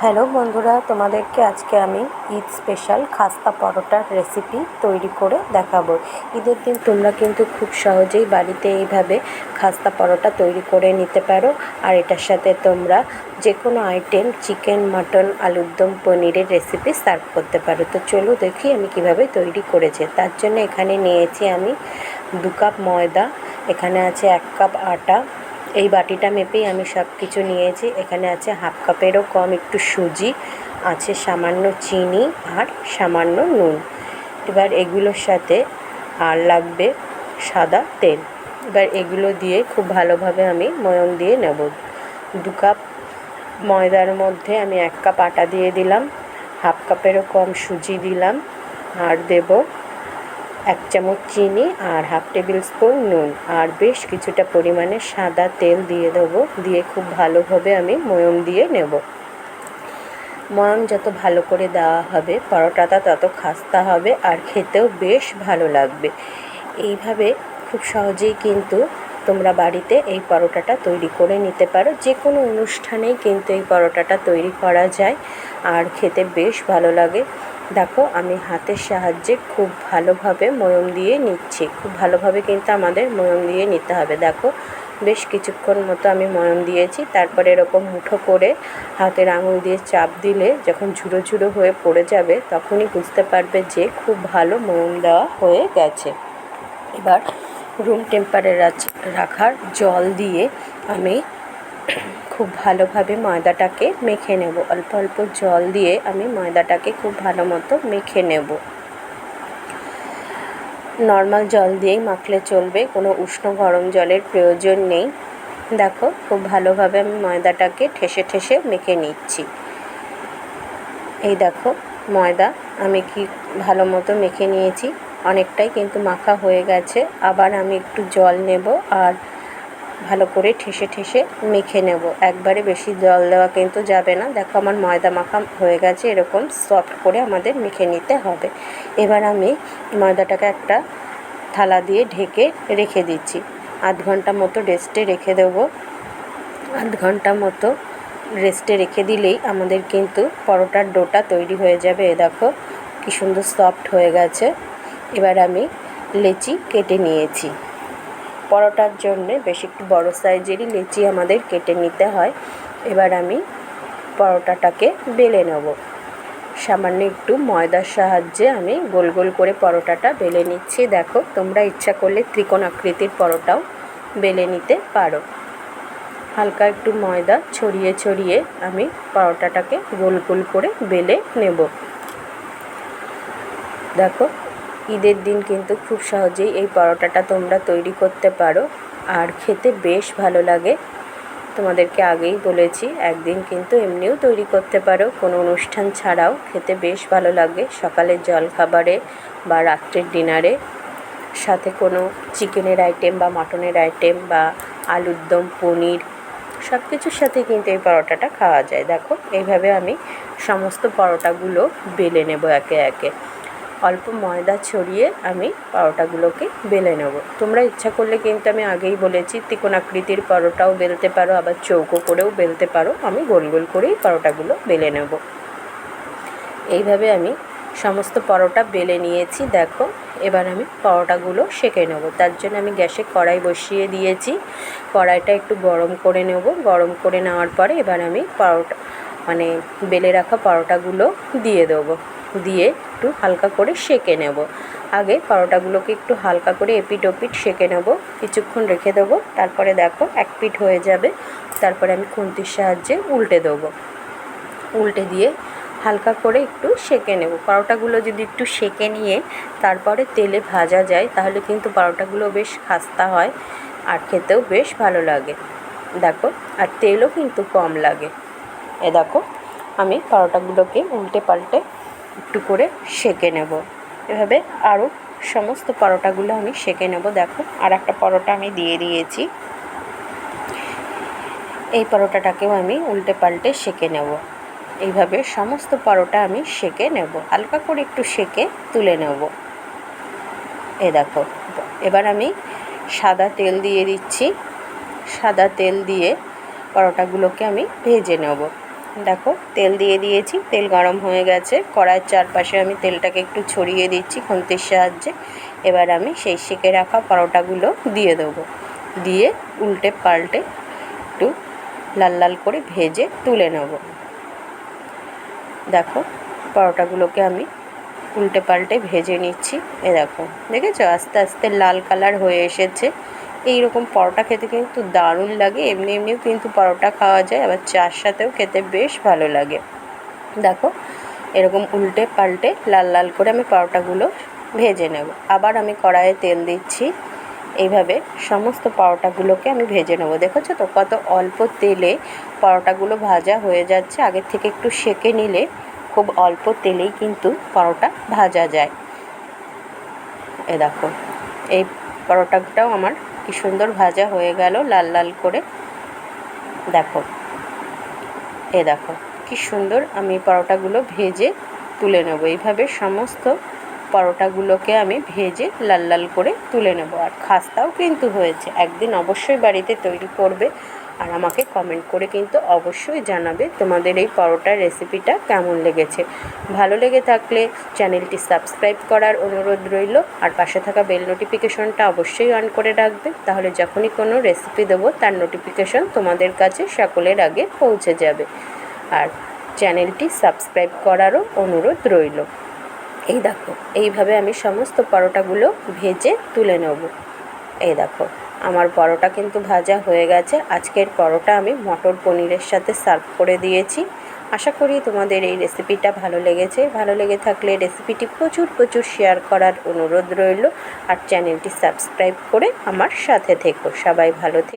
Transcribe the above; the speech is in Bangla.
হ্যালো বন্ধুরা, তোমাদেরকে আজকে আমি ঈদ স্পেশাল খাস্তা পরোটার রেসিপি তৈরি করে দেখাবো। ঈদের দিন তোমরা কিন্তু খুব সহজেই বাড়িতে এইভাবে খাস্তা পরোটা তৈরি করে নিতে পারো। আর এটার সাথে তোমরা যে কোনো আইটেম চিকেন, মাটন, আলুর দম, পনিরের রেসিপি সার্ভ করতে পারো। তো চলো দেখি আমি কিভাবে তৈরি করেছি। তার জন্য এখানে নিয়েছি আমি 2 কাপ ময়দা, এখানে আছে 1 কাপ আটা। এই বাটিটা মেপেই আমি সব কিছু নিয়েছি। এখানে আছে হাফ কাপেরও কম একটু সুজি, আছে সামান্য চিনি আর সামান্য নুন। এবার এগুলোর সাথে আর লাগবে সাদা তেল। এবার এগুলো দিয়ে খুব ভালোভাবে আমি ময়ম দিয়ে নেব। 2 কাপ ময়দার মধ্যে আমি 1 কাপ আটা দিয়ে দিলাম, হাফ কাপেরও কম সুজি দিলাম, আর দেব 1 চামচ চিনি আর হাফ টেবিল স্পুন নুন, আর বেশ কিছুটা পরিমাণে সাদা তেল দিয়ে দেবো। দিয়ে খুব ভালোভাবে আমি ময়ম দিয়ে নেব। ময়ম যত ভালো করে দেওয়া হবে পরোটাটা তত খাস্তা হবে আর খেতেও বেশ ভালো লাগবে। এইভাবে খুব সহজেই কিন্তু তোমরা বাড়িতে এই পরোটাটা তৈরি করে নিতে পারো। যে কোনো অনুষ্ঠানেই কিন্তু এই পরোটাটা তৈরি করা যায় আর খেতে বেশ ভালো লাগে। দেখো আমি হাতের সাহায্যে খুব ভালোভাবে ময়ম দিয়ে নিচ্ছি। খুব ভালোভাবে কিন্তু আমাদের ময়ম দিয়ে নিতে হবে। দেখো বেশ কিছুক্ষণ মতো আমি ময়ম দিয়েছি। তারপরে এরকম মুঠো করে হাতের আঙুল দিয়ে চাপ দিলে যখন ঝুড়ো ঝুড়ো হয়ে পড়ে যাবে তখনই বুঝতে পারবে যে খুব ভালো ময়ম দেওয়া হয়ে গেছে। এবার রুম রাখার জল দিয়ে আমি খুব ভালোভাবে ময়দাটাকে মেখে নেব। অল্প অল্প জল দিয়ে আমি ময়দাটাকে খুব ভালো মতো মেখে নেব। নর্মাল জল দিয়েই মাখলে চলবে, কোনো উষ্ণ গরম জলের প্রয়োজন নেই। দেখো খুব ভালোভাবে আমি ময়দাটাকে ঠেসে ঠেসে মেখে নিচ্ছি। এই দেখো ময়দা আমি কি ভালো মতো মেখে নিয়েছি, অনেকটাই কিন্তু মাখা হয়ে গেছে। আবার আমি একটু জল নেব আর ভালো করে ঠেসে ঠেসে মেখে নেব। একবারে বেশি জল দেওয়া কিন্তু যাবে না। দেখো আমার ময়দা মাখা হয়ে গেছে, এরকম সফট করে আমাদের মেখে নিতে হবে। এবার আমি ময়দাটাকে একটা থালা দিয়ে ঢেকে রেখে দিচ্ছি। আধ ঘন্টা মতো রেস্টে রেখে দেবো। আধ ঘন্টা মতো রেস্টে রেখে দিলেই আমাদের কিন্তু পরোটার ডোটা তৈরি হয়ে যাবে। এ দেখো কি সুন্দর সফট হয়ে গেছে। এবার আমি লেচি কেটে নিয়েছি। পরোটার জন্যে বেশ একটু বড় সাইজেরই লেচি আমাদের কেটে নিতে হয়। এবার আমি পরোটাটাকে বেলে নেব। সামান্য একটু ময়দার সাহায্যে আমি গোল গোল করে পরোটাটা বেলে নিচ্ছি। দেখো তোমরা ইচ্ছা করলে ত্রিকোণ আকৃতির পরোটাও বেলে নিতে পারো। হালকা একটু ময়দা ছড়িয়ে ছড়িয়ে আমি পরোটাটাকে গোল গোল করে বেলে নেব। দেখো ঈদের দিন কিন্তু খুব সহজেই এই পরোটাটা তোমরা তৈরি করতে পারো আর খেতে বেশ ভালো লাগে। তোমাদেরকে আগেই বলেছি, একদিন কিন্তু এমনিও তৈরি করতে পারো, কোনো অনুষ্ঠান ছাড়াও খেতে বেশ ভালো লাগে। সকালের জলখাবারে বা রাত্রের ডিনারে সাথে কোনো চিকেনের আইটেম বা মাটনের আইটেম বা আলুর দম, পনির সব কিছুর সাথে কিন্তু এই পরোটাটা খাওয়া যায়। দেখো এইভাবে আমি সমস্ত পরোটাগুলো বেলে নেব একে একে। অল্প ময়দা ছড়িয়ে আমি পরোটাগুলোকে বেলে নেব। তোমরা ইচ্ছা করলে কিন্তু আমি আগেই বলেছি ত্রিকোণ আকৃতির পরোটাও বেলতে পারো, আবার চৌকো করেও বেলতে পারো। আমি গোল গোল করেই পরোটাগুলো বেলে নেব। এইভাবে আমি সমস্ত পরোটা বেলে নিয়েছি। দেখো এবার আমি পরোটাগুলো সেঁকে নেব। তার জন্য আমি গ্যাসে কড়াই বসিয়ে দিয়েছি। কড়াইটা একটু গরম করে নেব। গরম করে নেওয়ার পরে এবার আমি বেলে রাখা পরোটাগুলো দিয়ে দেবো। দিয়ে একটু হালকা করে সেঁকে নেব। আগে পরোটাগুলোকে একটু হালকা করে এপিট ওপিট সেঁকে নেব, কিছুক্ষণ রেখে দেবো। তারপরে দেখো এক পিঠ হয়ে যাবে, তারপরে আমি খুন্তির সাহায্যে উল্টে দেবো। উল্টে দিয়ে হালকা করে একটু সেঁকে নেব। পরোটাগুলো যদি একটু সেঁকে নিয়ে তারপরে তেলে ভাজা যায় তাহলে কিন্তু পরোটাগুলো বেশ খাস্তা হয় আর খেতেও বেশ ভালো লাগে। দেখো আর তেলও কিন্তু কম লাগে। এ দেখো আমি পরোটাগুলোকে উল্টে পাল্টে একটু করে সেঁকে নেব। এভাবে আরও সমস্ত পরোটাগুলো আমি সেঁকে নেব। দেখো আর একটা পরোটা আমি দিয়ে দিয়েছি। এই পরোটাটাকেও আমি উল্টে পাল্টে সেঁকে নেব। এইভাবে সমস্ত পরোটা আমি সেঁকে নেব, হালকা করে একটু সেঁকে তুলে নেব। এ দেখো এবার আমি সাদা তেল দিয়ে দিচ্ছি। সাদা তেল দিয়ে পরোটাগুলোকে আমি ভেজে নেব। দেখো তেল দিয়ে দিয়েছি, তেল গরম হয়ে গেছে। কড়াইয়ের চারপাশে আমি তেলটাকে একটু ছড়িয়ে দিচ্ছি খুন্তির সাহায্যে। এবার আমি সেই সেঁকে রাখা পরোটাগুলো দিয়ে দেবো, দিয়ে উল্টে পাল্টে একটু লাল লাল করে ভেজে তুলে নেব। দেখো পরোটাগুলোকে আমি উল্টে পাল্টে ভেজে নিচ্ছি। দেখো, দেখেছো আস্তে আস্তে লাল কালার হয়ে এসেছে। এই রকম পরোটা খেতে কিন্তু দারুণ লাগে। এমনি এমনিও কিন্তু পরোটা খাওয়া যায়, আবার চার সাথেও খেতে বেশ ভালো লাগে। দেখো এরকম উল্টে পাল্টে লাল লাল করে আমি পরোটাগুলো ভেজে নেব। আবার আমি কড়াইয়ে তেল দিচ্ছি। এইভাবে সমস্ত পরোটাগুলোকে আমি ভেজে নেব। দেখেছো তো কত অল্প তেলে পরোটাগুলো ভাজা হয়ে যাচ্ছে। আগের থেকে একটু সেঁকে নিলে খুব অল্প তেলেই কিন্তু পরোটা ভাজা যায়। দেখো এই পরোটাটাও আমার কি সুন্দর ভাজা হয়ে গেল লাল লাল করে। দেখো দেখো কি সুন্দর আমি পরোটাগুলো ভেজে তুলে নেব। এইভাবে সমস্ত পরোটাগুলোকে আমি ভেজে লাল লাল করে তুলে নেব। আর খাস্তাও কিন্তু হয়েছে। একদিন অবশ্যই বাড়িতে তৈরি করবে আর আমাকে কমেন্ট করে কিন্তু অবশ্যই জানাবে তোমাদের এই পরোটার রেসিপিটা কেমন লেগেছে। ভালো লেগে থাকলে চ্যানেলটি সাবস্ক্রাইব করার অনুরোধ রইল, আর পাশে থাকা বেল নোটিফিকেশনটা অবশ্যই অন করে রাখবে। তাহলে যখনই কোনো রেসিপি দেবো তার নোটিফিকেশন তোমাদের কাছে সকলের আগে পৌঁছে যাবে। আর চ্যানেলটি সাবস্ক্রাইব করারও অনুরোধ রইল। এই দেখো এইভাবে আমি সমস্ত পরোটাগুলো ভেজে তুলে নেব। এই দেখো আমার পরোটা কিন্তু ভাজা হয়ে গেছে। আজকের পরোটা আমি মটর পনিরের সাথে সার্ভ করে দিয়েছি। আশা করি তোমাদের এই রেসিপিটা ভালো লেগেছে। ভালো লেগে থাকলে রেসিপিটি প্রচুর শেয়ার করার অনুরোধ রইল, আর চ্যানেলটি সাবস্ক্রাইব করে আমার সাথে থেকো। সবাই ভালো থেকো।